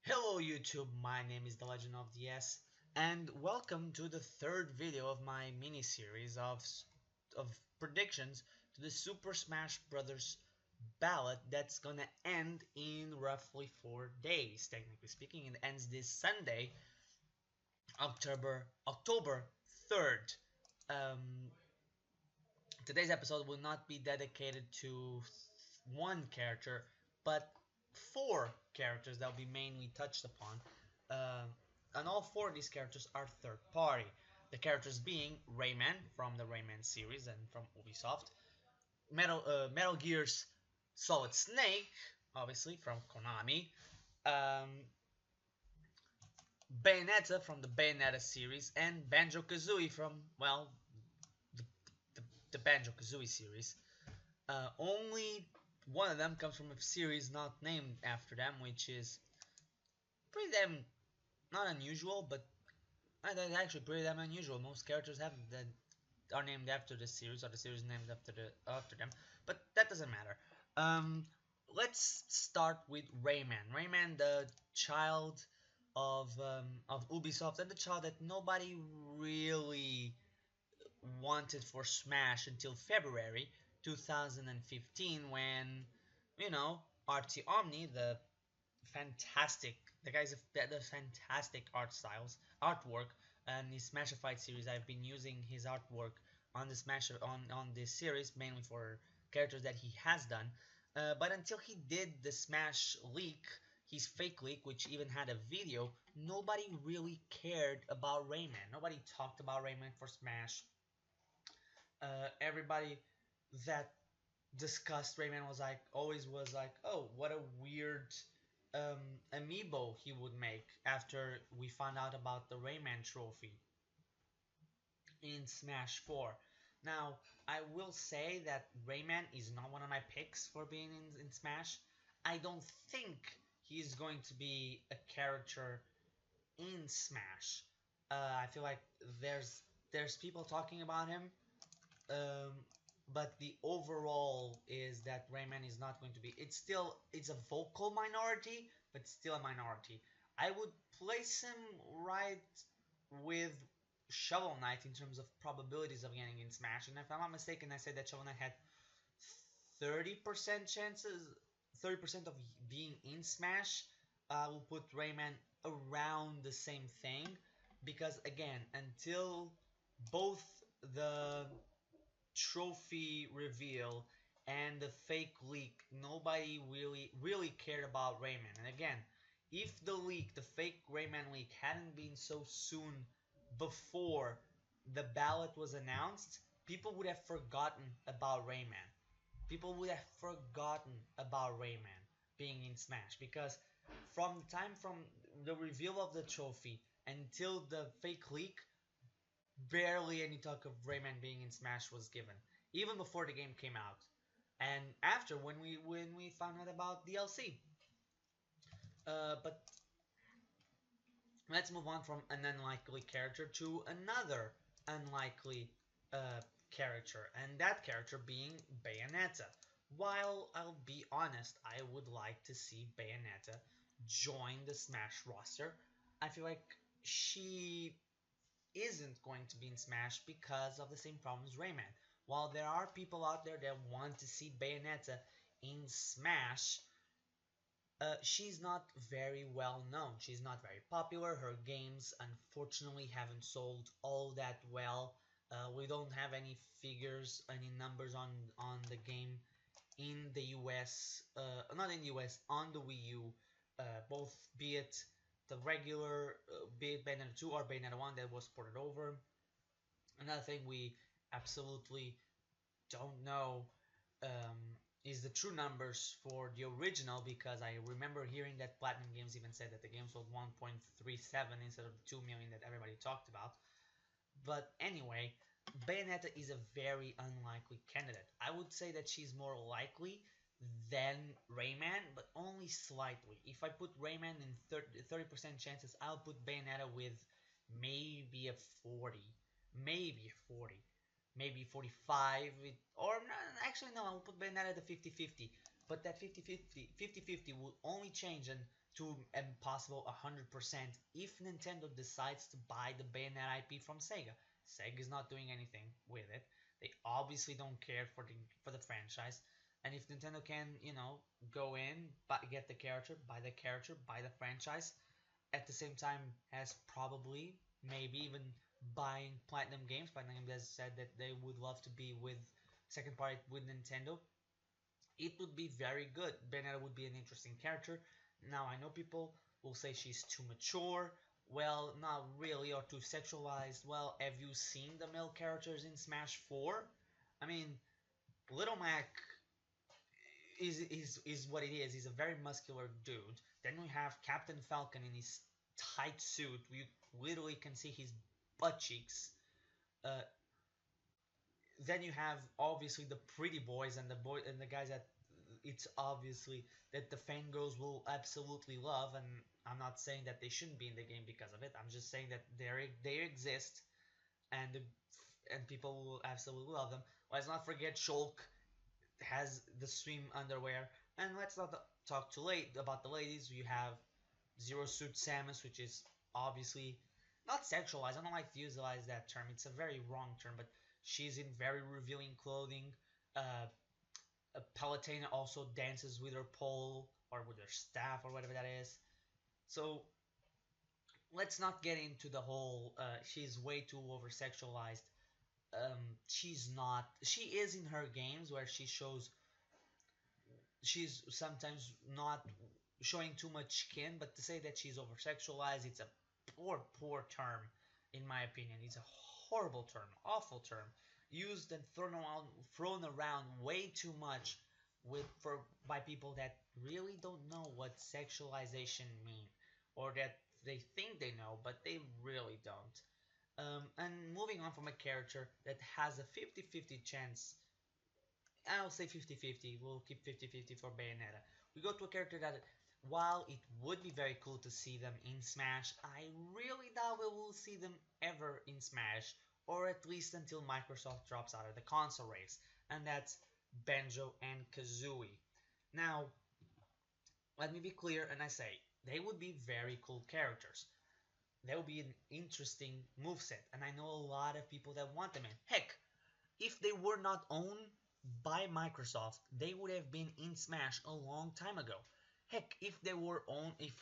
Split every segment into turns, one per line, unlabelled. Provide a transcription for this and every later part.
Hello YouTube, my name is The Legend of DS, and welcome to the third video of my mini-series of predictions to the Super Smash Bros. Ballot that's gonna end in roughly 4 days, technically speaking. It ends this Sunday, October 3rd. Um, Today's episode will not be dedicated to one character, but four characters that will be mainly touched upon. Uh, and all four of these characters are third party. The characters being Rayman from the Rayman series and from Ubisoft, Metal Gear's Solid Snake, obviously from Konami, um, Bayonetta from the Bayonetta series, and Banjo Kazooie from, well, the, the, the Banjo Kazooie series. Only one of them comes from a series not named after them, which is pretty damn not unusual, but that's actually pretty damn unusual. Most characters have that are named after the series, or the series named after them, but that doesn't matter. Um, let's start with Rayman. Rayman, the child of Ubisoft, and the child that nobody really wanted for Smash until February 2015, when Artsy Omni, fantastic the guys that does fantastic artwork, and his Smashified series. I've been using his artwork on the Smash on this series mainly for characters that he has done. But until he did the Smash leak, his fake leak, which even had a video, nobody really cared about Rayman. Nobody talked about Rayman for Smash. Everybody that discussed Rayman was like, oh, what a weird amiibo he would make after we found out about the Rayman trophy in Smash 4. Now, I will say that Rayman is not one of my picks for being in Smash. I don't think he's going to be a character in Smash. I feel like there's people talking about him, um, but the overall is that Rayman is not going to be. It's a vocal minority, but still a minority. I would place him right with Shovel Knight in terms of probabilities of getting in Smash. And if I'm not mistaken, I said that Shovel Knight had 30% chances, 30% of being in Smash. I will put Rayman around the same thing because again, until both the trophy reveal and the fake leak, nobody really cared about Rayman. And again, if the fake Rayman leak, hadn't been so soon before the ballot was announced, people would have forgotten about Rayman. People would have forgotten about Rayman being in Smash because from the reveal of the trophy until the fake leak, barely any talk of Rayman being in Smash was given, even before the game came out, and after when we found out about DLC. But let's move on from an unlikely character to another unlikely character, and that character being Bayonetta. While I'll be honest, I would like to see Bayonetta join the Smash roster. I feel like she isn't going to be in Smash because of the same problems Rayman. While there are people out there that want to see Bayonetta in Smash, she's not very well known. She's not very popular. Her games, unfortunately, haven't sold all that well. We don't have any figures, any numbers on the game in the US, not in the US, on the Wii U, both be it the regular, be it Bayonetta 2 or Bayonetta 1 that was ported over. Another thing we absolutely don't know um, is the true numbers for the original, because I remember hearing that Platinum Games even said that the game sold 1.37 instead of the 2 million that everybody talked about. But anyway, Bayonetta is a very unlikely candidate. I would say that she's more likely than Rayman, but only slightly. If I put Rayman in 30% chances, I'll put Bayonetta with maybe a 40. Maybe a 40. Maybe 45. Or no, actually, no, I'll put Bayonetta at a 50-50. But that 50-50 will only change, and to impossible 100% if Nintendo decides to buy the Bayonetta IP from Sega. Sega is not doing anything with it. They obviously don't care for the franchise. And if Nintendo can, go in, get the character, buy the franchise, at the same time as probably maybe even buying Platinum Games. Platinum Games has said that they would love to be with second party with Nintendo. It would be very good. Bayonetta would be an interesting character. Now I know people will say she's too mature. Well, not really, or too sexualized. Well, have you seen the male characters in Smash 4? I mean, Little Mac is what it is. He's a very muscular dude. Then we have Captain Falcon in his tight suit. You literally can see his butt cheeks. Uh, then you have obviously the pretty boys and the guys that it's obviously that the fangirls will absolutely love. And I'm not saying that they shouldn't be in the game because of it. I'm just saying that they exist and and people will absolutely love them. Let's not forget Shulk has the swim underwear. And let's not talk too late about the ladies. You have Zero Suit Samus, which is obviously not sexualized. I don't like to utilize that term. It's a very wrong term, but she's in very revealing clothing. Palutena also dances with her pole or with her staff or whatever that is. So let's not get into the whole she's way too over sexualized. She's not. She is in her games where she's sometimes not showing too much skin, but to say that she's over sexualized, it's a poor term, in my opinion. It's a horrible term, awful term, used and thrown around way too much by people that really don't know what sexualization mean, or that they think they know, but they really don't. And moving on from a character that has a 50-50 chance, I'll say 50-50. We'll keep 50-50 for Bayonetta. We go to a character that, while it would be very cool to see them in Smash, I really doubt we will see them ever in Smash, or at least until Microsoft drops out of the console race, and that's Banjo and Kazooie. Now, let me be clear, and I say, they would be very cool characters. They would be an interesting moveset, and I know a lot of people that want them in. Heck, if they were not owned by Microsoft, they would have been in Smash a long time ago. Heck, if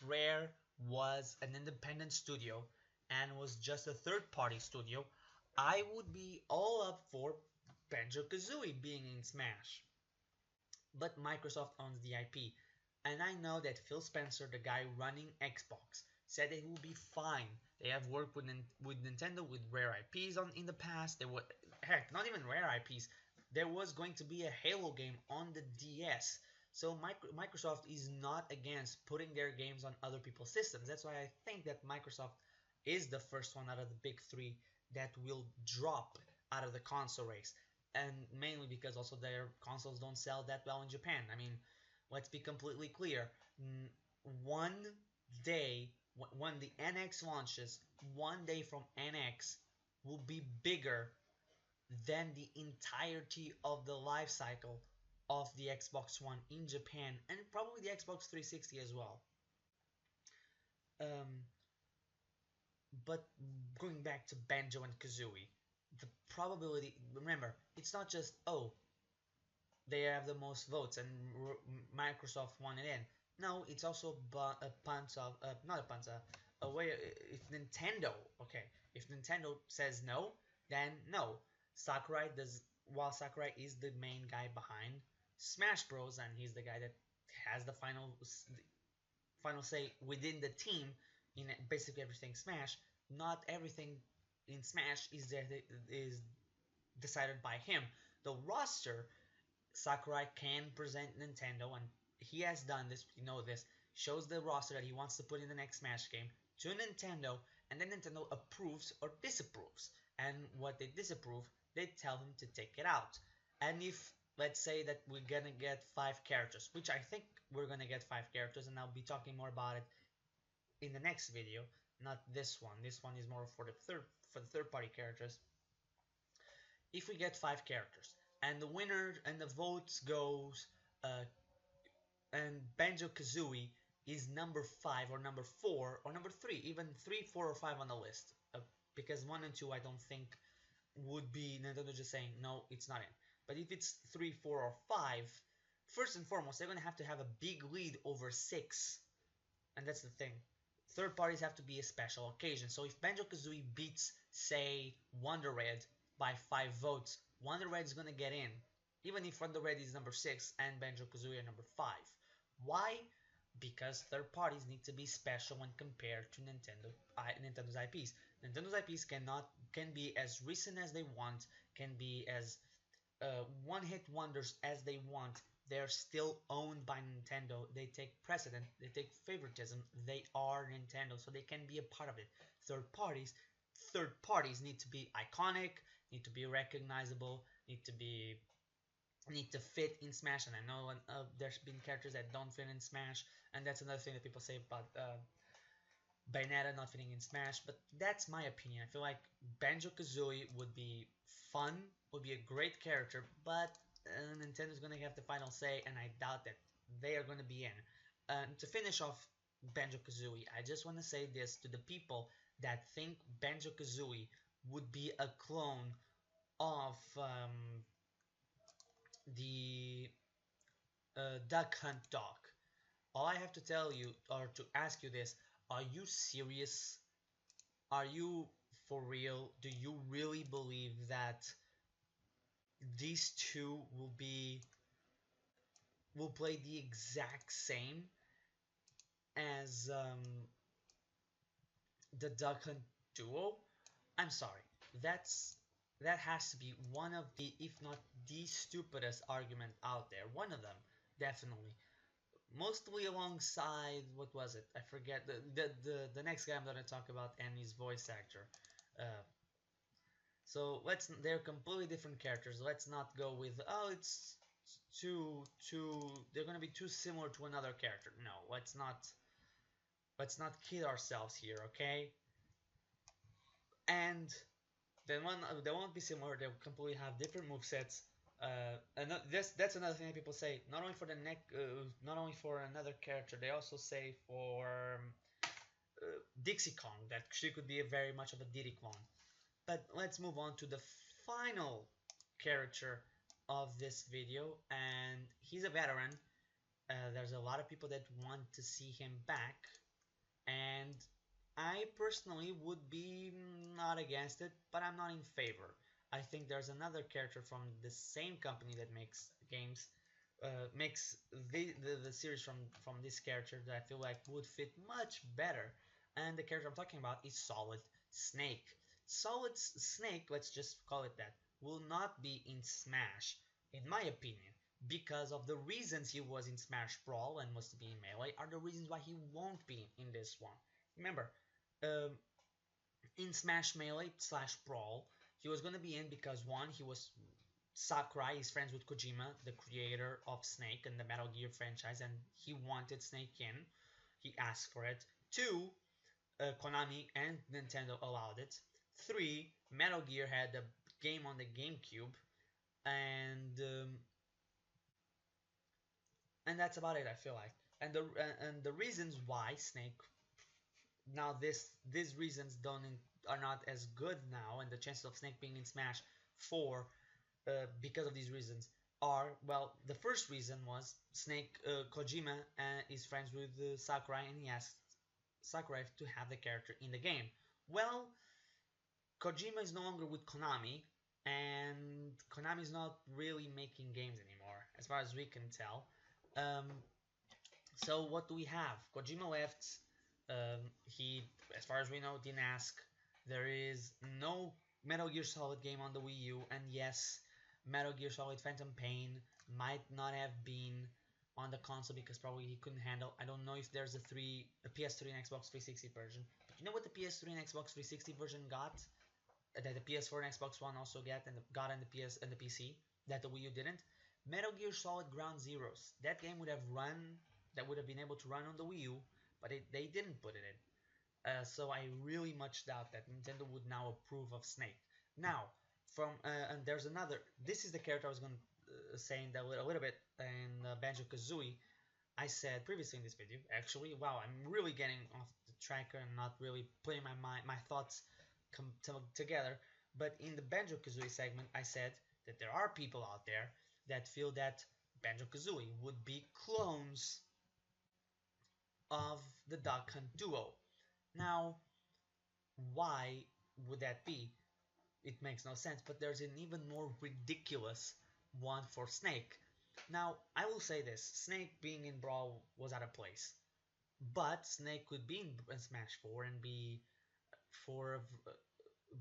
Rare was an independent studio and was just a third party studio, I would be all up for Banjo Kazooie being in Smash. But Microsoft owns the IP, and I know that Phil Spencer, the guy running Xbox, said it will be fine. They have worked with Nintendo with Rare IPs in the past. They were, heck, not even Rare IPs. There was going to be a Halo game on the DS. So Microsoft is not against putting their games on other people's systems. That's why I think that Microsoft is the first one out of the big three that will drop out of the console race. And mainly because also their consoles don't sell that well in Japan. I mean, let's be completely clear. One day, when the NX launches, one day from NX will be bigger than the entirety of the life cycle of the Xbox One in Japan, and probably the Xbox 360 as well. Um, but going back to Banjo and Kazooie, the probability, remember, it's not just, oh, they have the most votes and Microsoft won it in. No, it's also a punt of, not a punt, a way, if Nintendo, okay, if Nintendo says no, then no. Sakurai does, while Sakurai is the main guy behind Smash Bros. And he's the guy that has the final say within the team in basically everything Smash. Not everything in Smash is decided by him. The roster, Sakurai can present Nintendo, and he has done this. You know this. Shows the roster that he wants to put in the next Smash game to Nintendo, and then Nintendo approves or disapproves. And what they disapprove, they tell him to take it out. And if, let's say that we're gonna get 5 characters, which I think we're gonna get 5 characters, and I'll be talking more about it in the next video, not this one. This one is more for the third party characters. If we get 5 characters and the winner and the votes goes, and Banjo Kazooie is number 5 or number 4 or number 3, even 3, 4, or 5 on the list. Because 1 and 2 I don't think would be Nintendo just saying no, it's not in. But if it's 3, 4, or 5, first and foremost, they're gonna have to have a big lead over 6, and that's the thing. Third parties have to be a special occasion. So if Banjo Kazooie beats, say, Wonder Red by 5 votes, Wonder Red is gonna get in, even if Wonder Red is number 6 and Banjo Kazooie are number 5. Why? Because third parties need to be special when compared to Nintendo's IPs. Nintendo's IPs can be as recent as they want, can be as one-hit wonders as they want. They're still owned by Nintendo. They take precedent. They take favoritism. They are Nintendo, so they can be a part of it. Third parties, third parties need to be iconic, need to be recognizable, need to fit in Smash. And I know there's been characters that don't fit in Smash, and that's another thing that people say about Bayonetta not fitting in Smash, but that's my opinion. I feel like Banjo Kazooie would be fun, would be a great character, but Nintendo's gonna have the final say, and I doubt that they are gonna be in. To finish off Banjo Kazooie, I just want to say this to the people that think Banjo Kazooie would be a clone of the Duck Hunt Dog. All I have to tell you, or to ask you this, are you serious? Are you for real? Do you really believe that these two will play the exact same as the Duck Hunt duo? I'm sorry. That has to be one of the, if not the stupidest argument out there. One of them, definitely. Mostly alongside, what was it? I forget the next guy I'm gonna talk about, and his voice actor. Uh, so they're completely different characters. Let's not go with, oh, it's they're gonna be too similar to another character. No, let's not kid ourselves here, okay? And then one they won't be similar. They'll completely have different movesets. And that's another thing that people say. Not only for not only for another character, they also say for Dixie Kong that she could be very much of a Diddy clone. But let's move on to the final character of this video, and he's a veteran. There's a lot of people that want to see him back, and I personally would be not against it, but I'm not in favor. I think there's another character from the same company that makes games, makes the series from this character that I feel like would fit much better. And the character I'm talking about is Solid Snake. Solid Snake, let's just call it that, will not be in Smash, in my opinion, because of the reasons he was in Smash Brawl and was to be in Melee are the reasons why he won't be in this one. Remember, um, in Smash Melee slash Brawl, he was going to be in because one, he was Sakurai is friends with Kojima, the creator of Snake and the Metal Gear franchise, and he wanted Snake in. He asked for it. Two, Konami and Nintendo allowed it. Three, Metal Gear had a game on the GameCube, and that's about it. I feel like, and the reasons why Snake now these reasons don't are not as good now, and the chances of Snake being in Smash 4 because of these reasons are, well, the first reason was Snake Kojima is friends with Sakurai, and he asked Sakurai to have the character in the game. Well, Kojima is no longer with Konami, and Konami is not really making games anymore, as far as we can tell. Um, so what do we have? Kojima left. He, as far as we know, didn't ask. There is no Metal Gear Solid game on the Wii U, and yes, Metal Gear Solid Phantom Pain might not have been on the console because probably he couldn't handle. I don't know if there's a PS3 and Xbox 360 version. But you know what the PS3 and Xbox 360 version got? That the PS4 and Xbox One also got in the PS and the PC that the Wii U didn't. Metal Gear Solid Ground Zeroes. That game would have run. That would have been able to run on the Wii U, but they didn't put it in. So I really much doubt that Nintendo would now approve of Snake. Now, and there's another. This is the character I was going to saying that a little bit in Banjo Kazooie. I said previously in this video, actually, wow, I'm really getting off the tracker and not really putting my thoughts together. But in the Banjo Kazooie segment, I said that there are people out there that feel that Banjo Kazooie would be clones of the Duck Hunt duo. Now, why would that be? It makes no sense, but there's an even more ridiculous one for Snake. Now, I will say this, Snake being in Brawl was out of place. But Snake could be in Smash 4 and for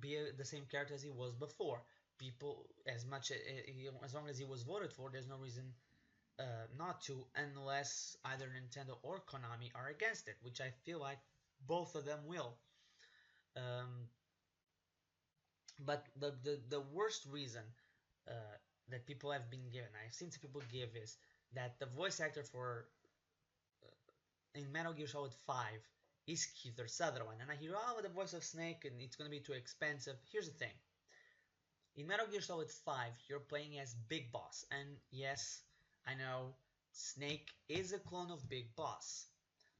be the same character as he was before. People, as long as he was voted for, there's no reason not to, unless either Nintendo or Konami are against it, which I feel like both of them will. Um, but the worst reason uh, that people have been given, I've seen some people give, is that the voice actor for in Metal Gear Solid 5 is Kiefer Sutherland. And I hear, oh, the voice of Snake and it's going to be too expensive. Here's the thing. In Metal Gear Solid 5, you're playing as Big Boss. And yes, I know Snake is a clone of Big Boss.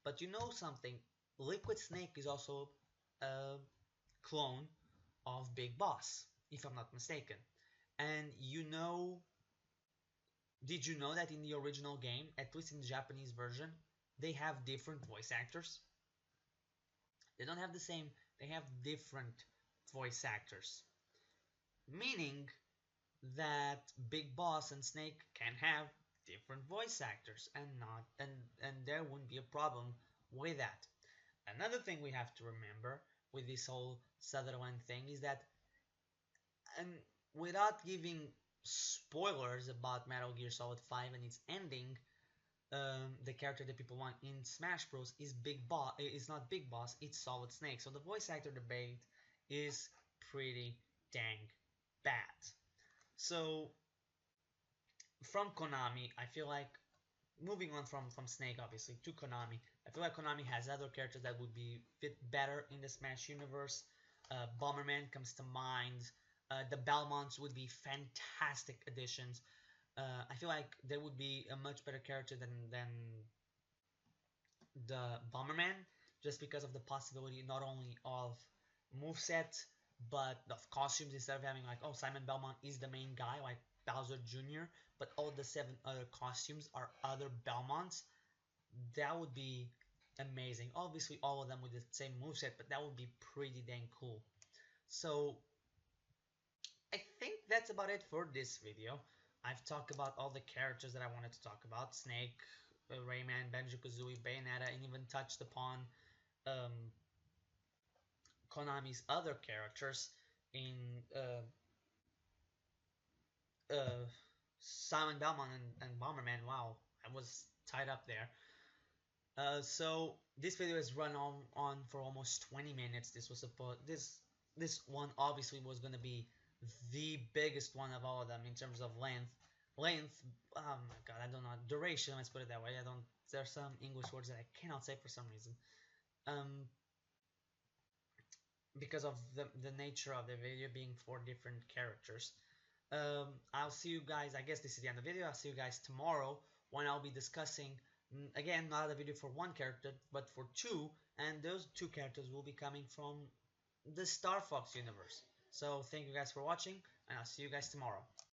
But you know something? Liquid Snake is also a clone of Big Boss, if I'm not mistaken. And did you know that in the original game, at least in the Japanese version, they have different voice actors? They don't have the same, they have different voice actors. Meaning that Big Boss and Snake can have different voice actors and not and there wouldn't be a problem with that. Another thing we have to remember with this whole Sutherland thing is that, and without giving spoilers about Metal Gear Solid 5 and its ending, the character that people want in Smash Bros is Big Boss. It's not Big Boss. It's Solid Snake. So the voice actor debate is pretty dang bad. So from Konami, I feel like moving on from Snake obviously to Konami, I feel like Konami has other characters that would be fit better in the Smash universe. Bomberman comes to mind. The Belmonts would be fantastic additions. I feel like there would be a much better character than the Bomberman, just because of the possibility not only of moveset but of costumes. Instead of having like, oh, Simon Belmont is the main guy like Bowser Jr., but all the 7 other costumes are other Belmonts. That would be amazing. Obviously all of them with the same moveset, but that would be pretty dang cool. So I think that's about it for this video. I've talked about all the characters that I wanted to talk about. Snake, Rayman, Banjo Kazooie, Bayonetta, and even touched upon um, Konami's other characters in Simon Belmont and Bomberman. Wow, I was tied up there. So this video has run on for almost 20 minutes. This one obviously was gonna be the biggest one of all of them in terms of length. Length, oh my god, I don't know. Duration, let's put it that way. There's some English words that I cannot say for some reason. Because of the nature of the video being 4 different characters. I'll see you guys, I guess this is the end of the video. I'll see you guys tomorrow when I'll be discussing, again, not a video for 1 character, but for 2, and those 2 characters will be coming from the Star Fox universe. So thank you guys for watching, and I'll see you guys tomorrow.